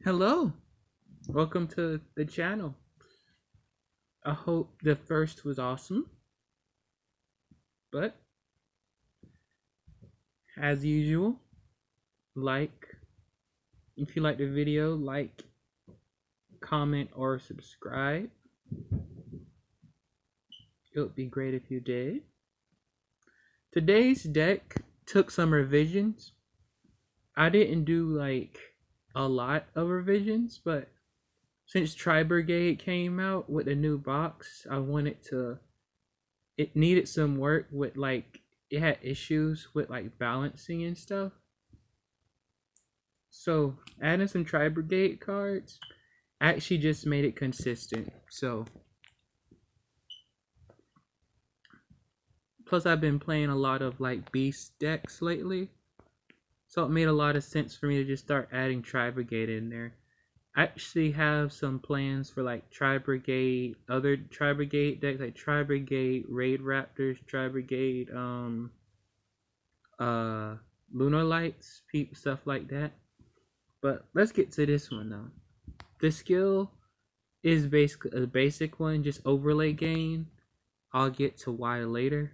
Hello, welcome to the channel. I hope the first was awesome, but as usual, like if you like the video, like, comment, or subscribe. It would be great if you did. Today's deck took some revisions. I didn't do like a lot of revisions, but since Tri-Brigade came out with a new box, it needed some work with it had issues with like balancing and stuff. So adding some Tri-Brigade cards actually just made it consistent. So plus I've been playing a lot of like beast decks lately. So it made a lot of sense for me to just start adding Tri-Brigade in there. I actually have some plans for like Tri-Brigade, other Tri-Brigade decks like Tri-Brigade, Raid Raptors, Tri-Brigade, Lunar Lights, stuff like that. But let's get to this one though. The skill is basically a basic one, just overlay gain. I'll get to why later.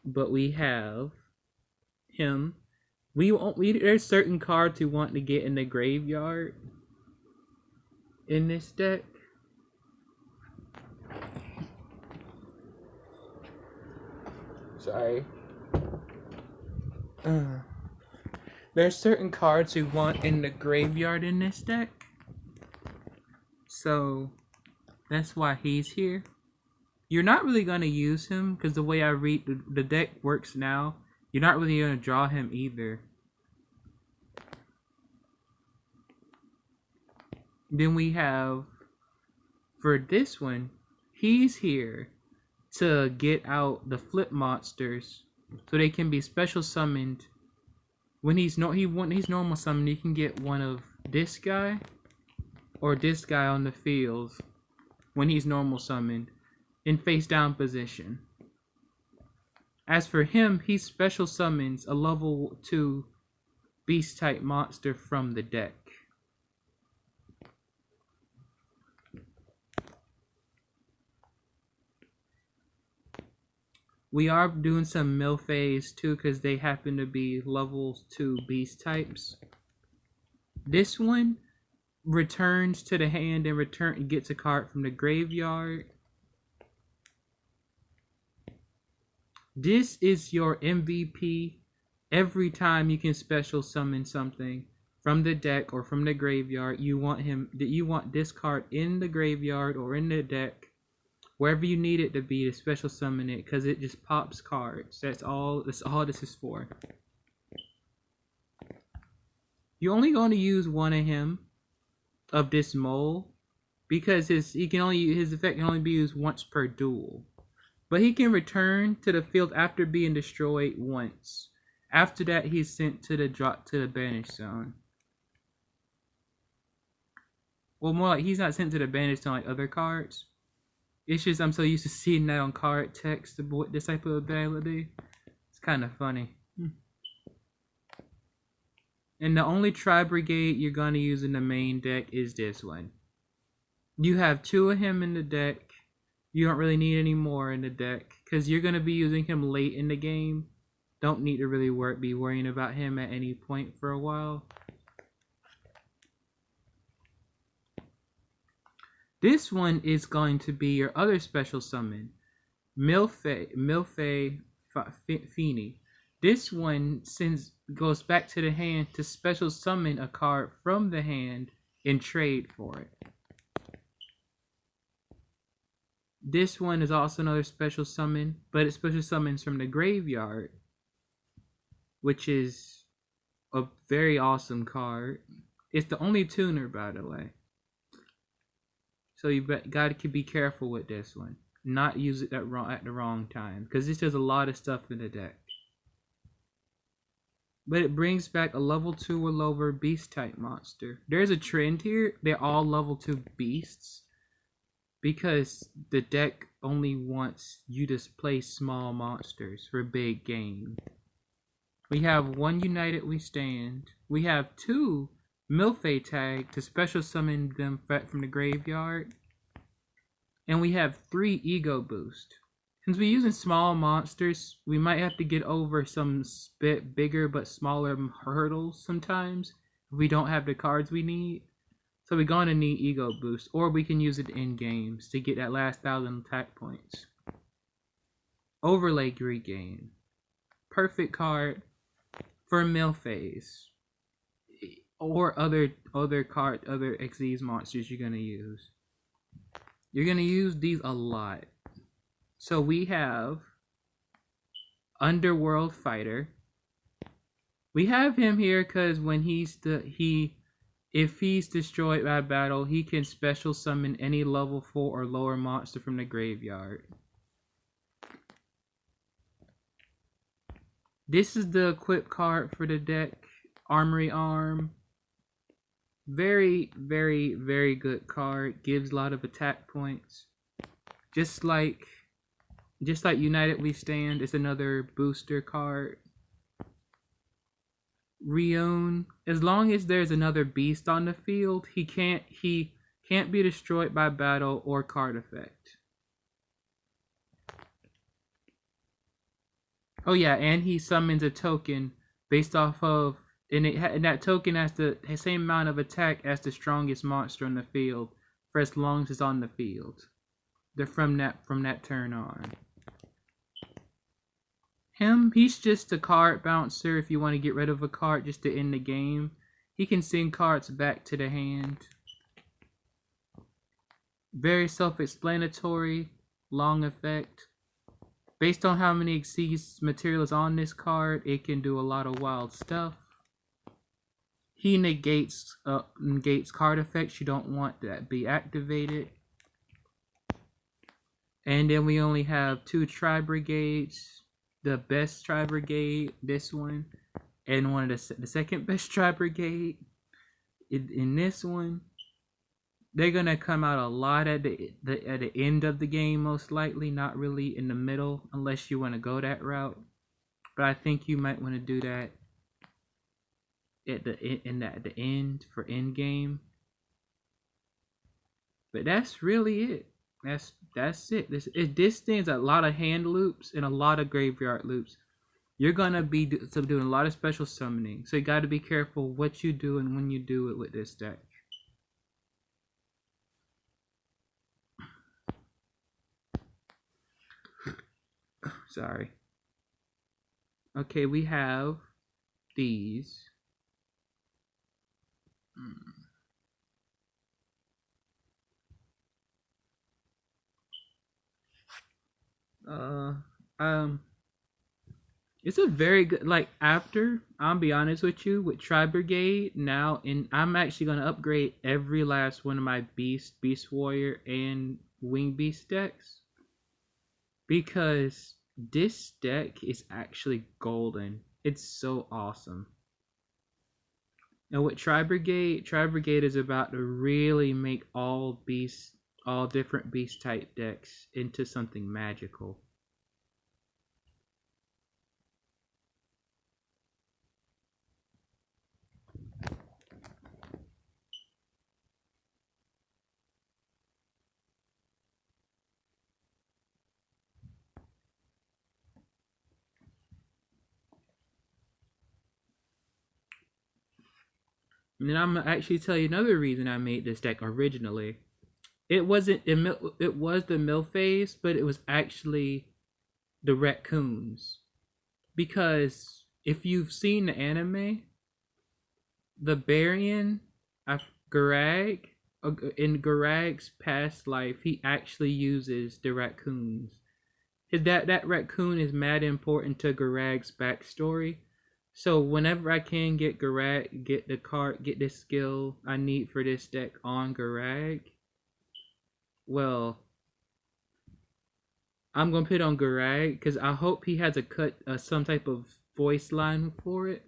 But we have him. There's certain cards we want to get in the graveyard in this deck. Sorry. There's certain cards we want in the graveyard in this deck. So that's why he's here. You're not really going to use him because the way I read the deck works now, you're not really going to draw him either. Then we have, for this one, he's here to get out the flip monsters so they can be special summoned. When he's normal summoned, you can get one of this guy or this guy on the field when he's normal summoned in face down position. As for him, he special summons a level 2 beast type monster from the deck. We are doing some Milfays too because they happen to be level 2 beast types. This one returns to the hand and gets a card from the graveyard. This is your MVP every time you can special summon something from the deck or from the graveyard. You want this card in the graveyard or in the deck, wherever you need it to be, to special summon it, because it just pops cards. That's all this is for. You're only going to use one of him, of this mole, because his effect can only be used once per duel. But he can return to the field after being destroyed once. After that, he's sent to the banish zone. Well, more like he's not sent to the banish zone like other cards. It's just I'm so used to seeing that on card text with this type of ability. It's kind of funny. And the only Tri-Brigade you're going to use in the main deck is this one. You have 2 of him in the deck. You don't really need any more in the deck because you're going to be using him late in the game. Don't need to really be worrying about him at any point for a while. This one is going to be your other special summon, Milfay Fini. This one goes back to the hand to special summon a card from the hand and trade for it. This one is also another special summon, but it special summons from the graveyard, which is a very awesome card. It's the only tuner, by the way. So you gotta be careful with this one. Not use it at the wrong time, because this does a lot of stuff in the deck. But it brings back a level 2 or lower beast type monster. There's a trend here. They're all level 2 beasts, because the deck only wants you to play small monsters for big game. We have 1 United We Stand. We have 2 Milfay tag to special summon them from the graveyard. And we have 3 ego boost. Since we're using small monsters, we might have to get over some bit bigger but smaller hurdles sometimes if we don't have the cards we need. So we're going to need ego boost, or we can use it in games to get that last 1,000 attack points. Overlay regain. Perfect card for Milfays or other Xyz monsters you're gonna use. You're gonna use these a lot. So we have Underworld Fighter. We have him here because when if he's destroyed by battle, he can special summon any level 4 or lower monster from the graveyard. This is the equip card for the deck. Armory Arm. Very, very, very good card. Gives a lot of attack points. Just like United We Stand, it's another booster card. Rion, as long as there's another beast on the field, he can't be destroyed by battle or card effect. Oh yeah, and he summons a token based off of, and that token has the same amount of attack as the strongest monster on the field for as long as it's on the field. They're from that turn on. He's just a card bouncer if you want to get rid of a card just to end the game. He can send cards back to the hand. Very self-explanatory, long effect. Based on how many Xyz material is on this card, it can do a lot of wild stuff. He negates card effects you don't want that be activated. And then we only have 2 Tri-Brigades. The best Tri-Brigade, this one, and one of the second best Tri-Brigade in this one. They're gonna come out a lot at the end of the game, most likely, not really in the middle, unless you want to go that route. But I think you might want to do that at the end for end game. But that's really it. That's it. This thing's a lot of hand loops and a lot of graveyard loops. You're gonna be doing a lot of special summoning, so you got to be careful what you do and when you do it with this deck. Sorry. Okay, we have these. It's a very good, like, after, I'll be honest with you, with Tri-Brigade now, and I'm actually going to upgrade every last one of my Beast Warrior, and Wing Beast decks. Because this deck is actually golden. It's so awesome. And with Tri-Brigade is about to really make all different beast type decks into something magical. And then I'm gonna actually tell you another reason I made this deck originally. It was the Milfays, but it was actually the raccoons. Because if you've seen the anime, the Barian, Garag, in Garag's past life, he actually uses the raccoons. That raccoon is mad important to Garag's backstory. So whenever I can get Garag, get this skill I need for this deck on Garag, well, I'm gonna put it on Garag because I hope he has some type of voice line for it.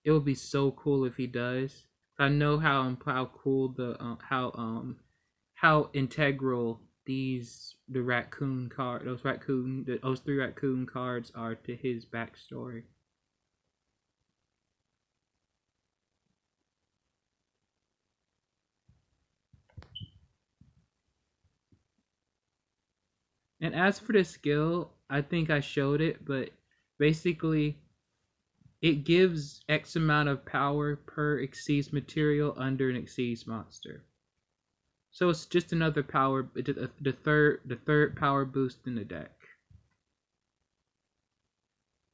It would be so cool if he does. I know how cool how integral those 3 raccoon cards are to his backstory. And as for the skill, I think I showed it, but basically it gives X amount of power per Xyz material under an Xyz monster. So it's just another power, the third power boost in the deck.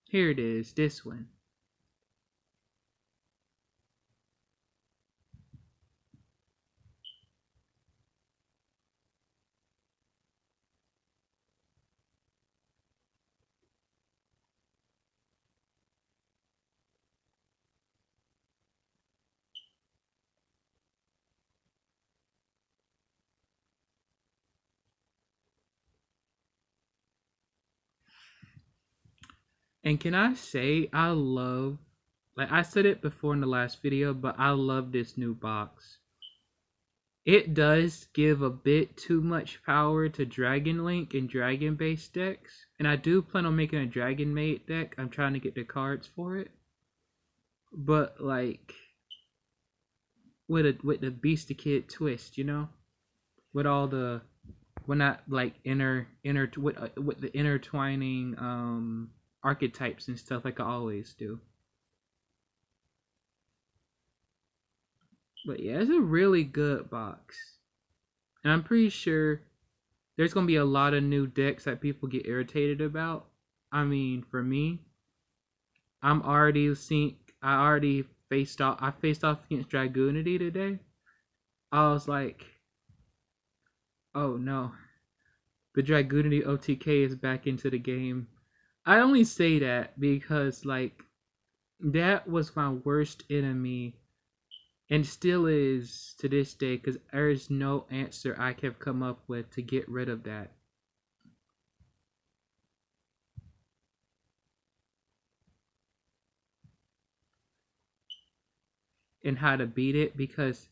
Here it is, this one. And can I say I love, like I said it before in the last video, but I love this new box. It does give a bit too much power to Dragon Link and Dragon based decks. And I do plan on making a Dragon Mate deck. I'm trying to get the cards for it. But like with the Beastie Kid twist, you know? With all the we're not like with the intertwining archetypes and stuff like I always do. But yeah, it's a really good box. And I'm pretty sure there's gonna be a lot of new decks that people get irritated about. I mean, for me, I already faced off. I faced off against Dragoonity today. I was like, oh no, the Dragoonity OTK is back into the game. I only say that because like that was my worst enemy and still is to this day because there's no answer I have come up with to get rid of that. And how to beat it because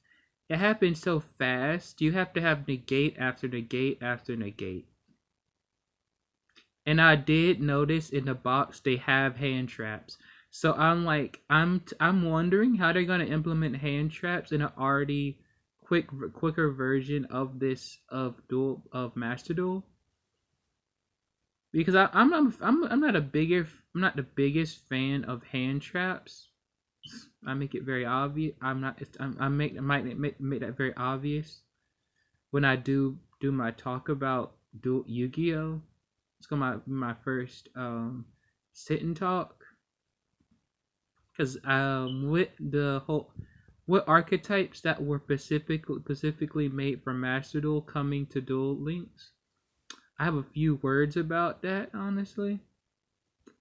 it happens so fast. You have to have negate after negate after negate. And I did notice in the box they have hand traps. So I'm like, I'm wondering how they're gonna implement hand traps in an already quicker version of this of Master Duel. Because I'm not the biggest fan of hand traps. I make it very obvious. I might make that very obvious when I do my talk about Yu-Gi-Oh. It's gonna be my first sit and talk because with the whole what archetypes that were specifically made for Master Duel coming to Duel Links. I have a few words about that honestly.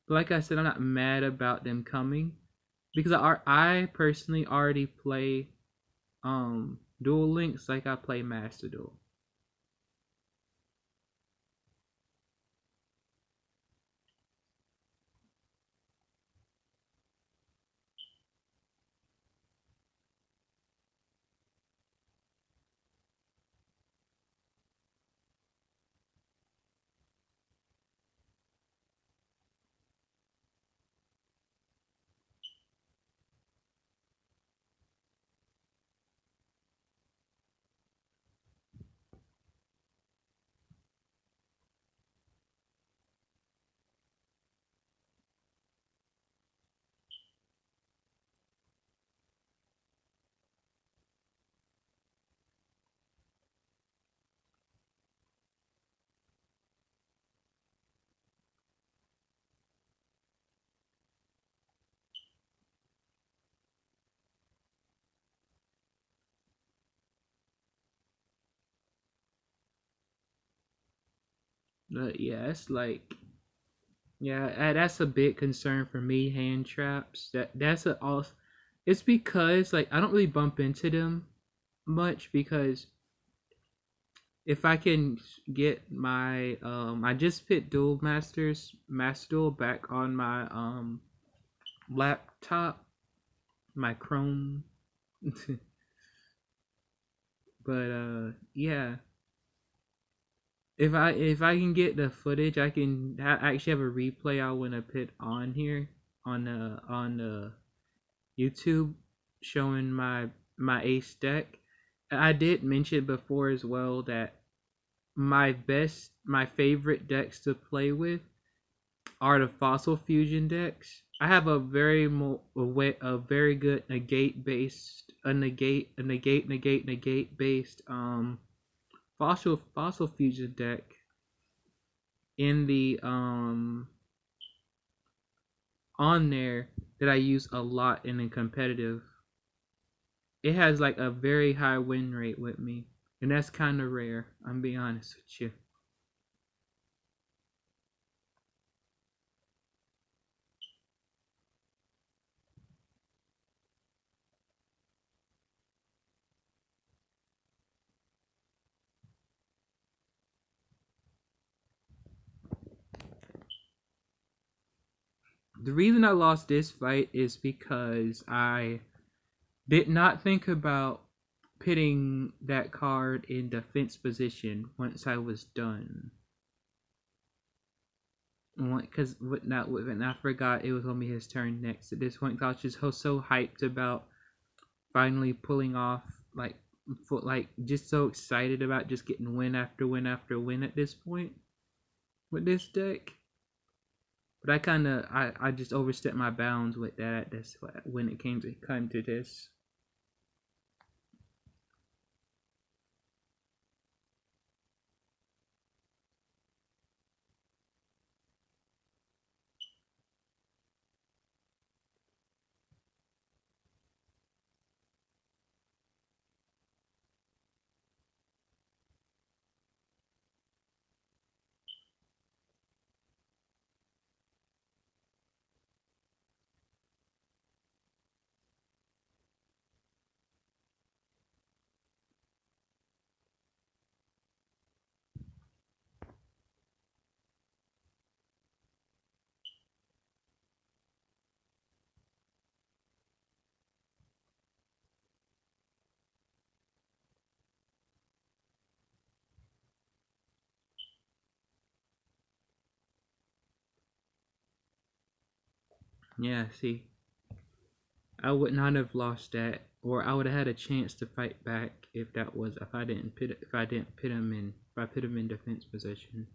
But like I said, I'm not mad about them coming because I personally already play Duel Links like I play Master Duel. But yeah, it's like yeah, that's a big concern for me. Hand traps. That's a all. It's because like I don't really bump into them much because if I can get my I just put Duel Master Duel back on my laptop, my Chrome. But yeah, if I can get the footage, I can actually have a replay I want to put on here on the YouTube showing my ace deck. I did mention before as well that my favorite decks to play with are the Fossil Fusion decks. I have a very good negate based Fossil Fusion deck in the on there that I use a lot in a competitive. It has like a very high win rate with me, and that's kind of rare. I'm being honest with you. The reason I lost this fight is because I did not think about pitting that card in defense position once I was done. Because I forgot it was gonna be his turn next. At this point, I was just so hyped about finally pulling off just so excited about just getting win after win after win at this point with this deck. But I just overstepped my bounds with that. That's when it came to this. Yeah, see, I would not have lost that, or I would have had a chance to fight back if I didn't pit him in defense position.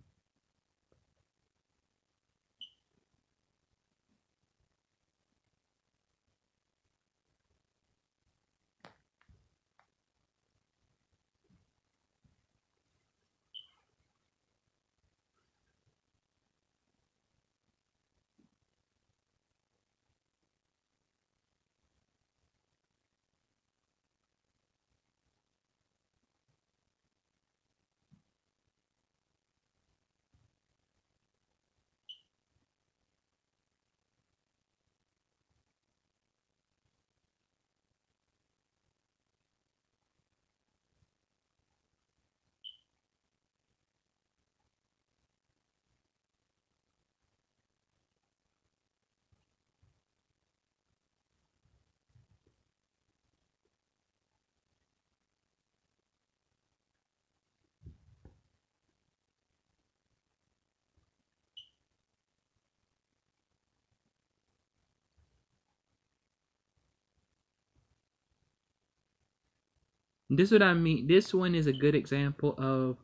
This is what I mean. This one is a good example of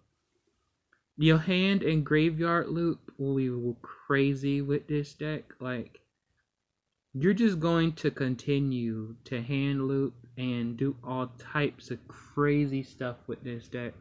your hand and graveyard loop will be crazy with this deck. Like, you're just going to continue to hand loop and do all types of crazy stuff with this deck.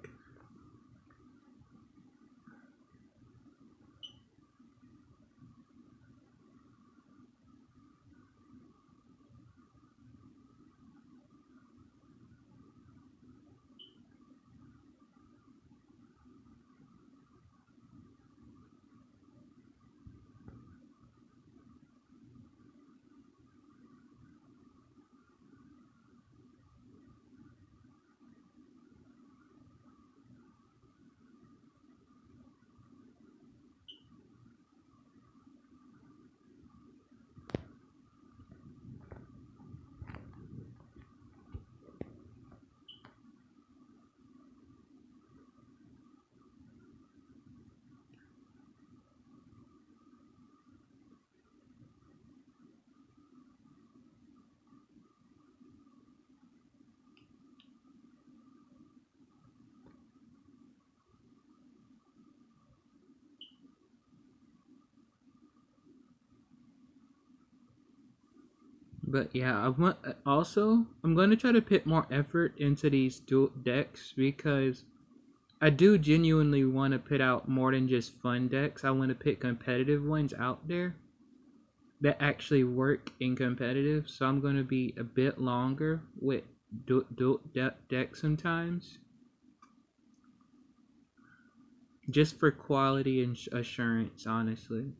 But yeah, I want also I'm going to try to put more effort into these dual decks because I do genuinely want to put out more than just fun decks. I want to put competitive ones out there that actually work in competitive. So I'm going to be a bit longer with decks sometimes, just for quality and assurance, honestly.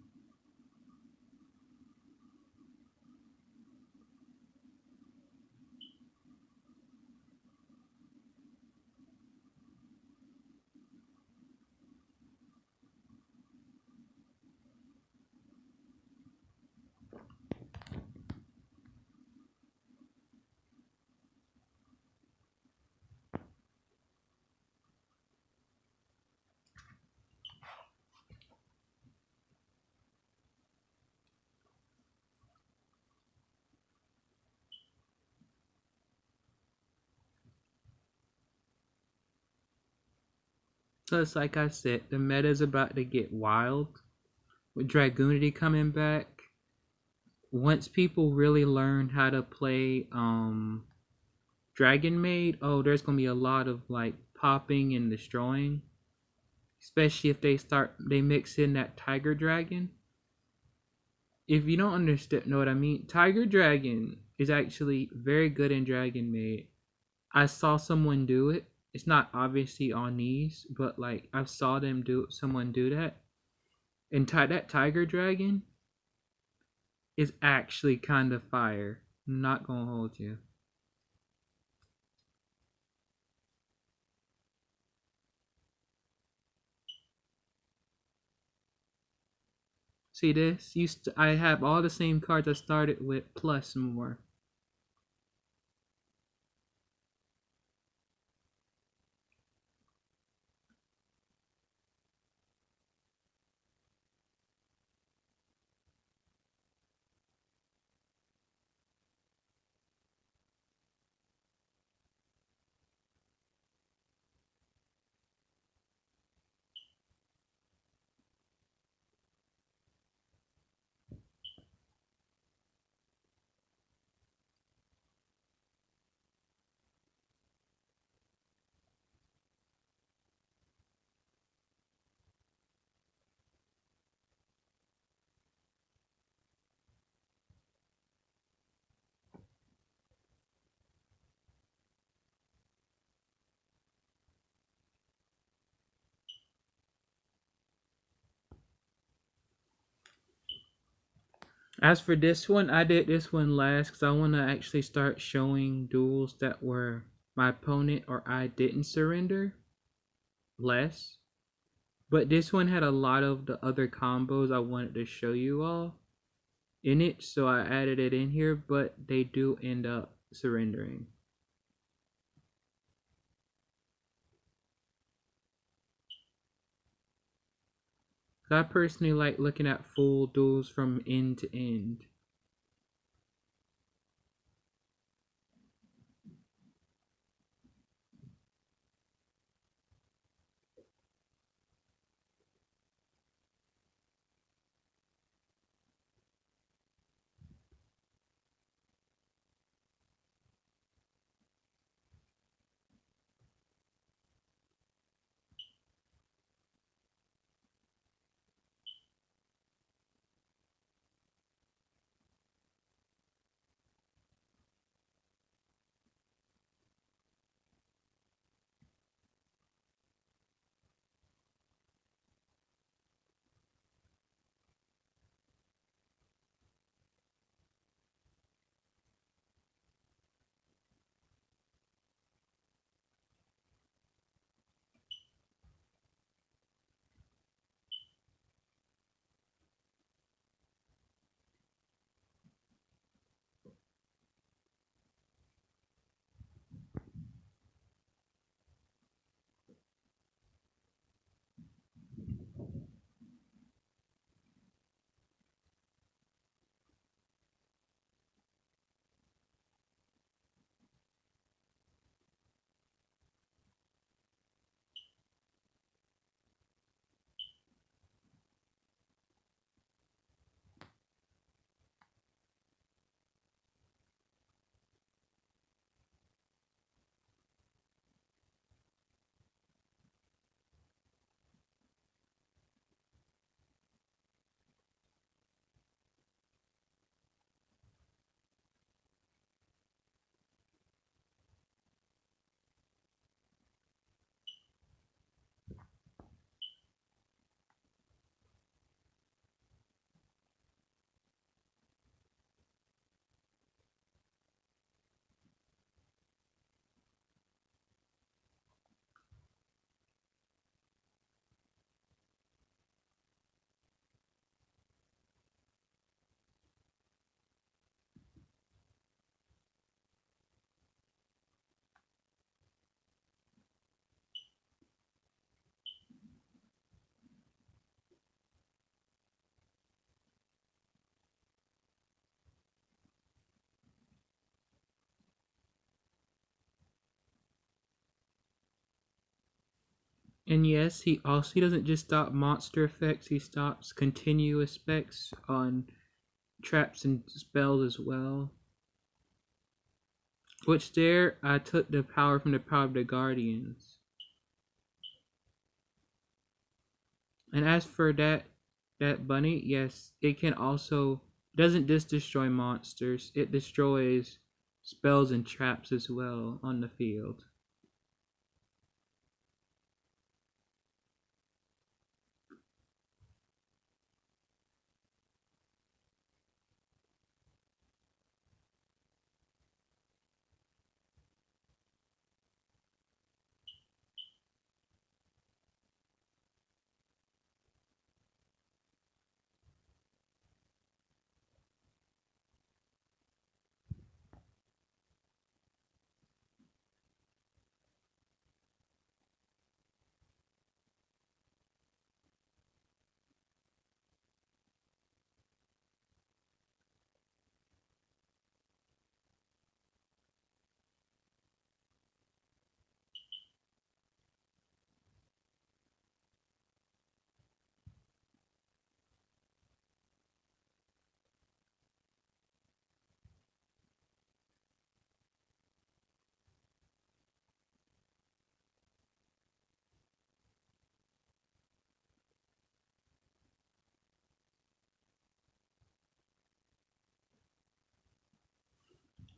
Plus, like I said, the meta's about to get wild with Dragoonity coming back. Once people really learn how to play Dragon Maid, oh, there's gonna be a lot of like popping and destroying. Especially if they mix in that Tiger Dragon. If you don't understand know what I mean, Tiger Dragon is actually very good in Dragon Maid. I saw someone do it. It's not obviously on these, but like I saw them do someone do that. And that Tiger Dragon is actually kind of fire. I'm not gonna hold you. See this? I have all the same cards I started with plus more. As for this one, I did this one last because I want to actually start showing duels that were my opponent or I didn't surrender less. But this one had a lot of the other combos I wanted to show you all in it, so I added it in here, but they do end up surrendering. I personally like looking at full duels from end to end. And yes, he doesn't just stop monster effects, he stops continuous effects on traps and spells as well. Which there I took the power from the power of the Guardians. And as for that bunny, yes, it can also doesn't just destroy monsters, it destroys spells and traps as well on the field.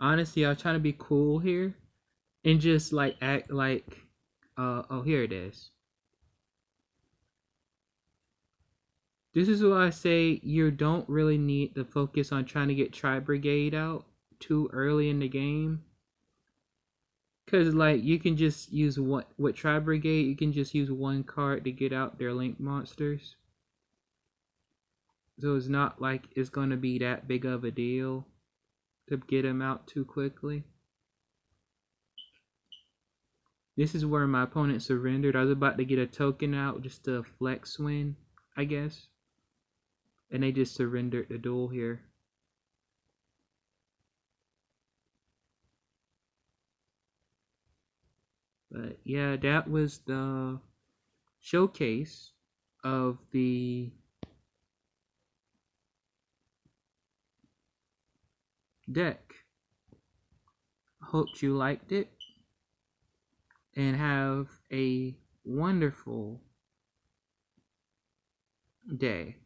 Honestly, I was trying to be cool here and just like act like oh, here it is. This is why I say you don't really need to focus on trying to get Tri Brigade out too early in the game. Cause like you can just use one with Tri Brigade, you can just use one card to get out their link monsters. So it's not like it's gonna be that big of a deal to get them out too quickly. This is where my opponent surrendered. I was about to get a token out just to flex win, I guess. And they just surrendered the duel here. But yeah, that was the showcase of the deck. Hope you liked it and have a wonderful day.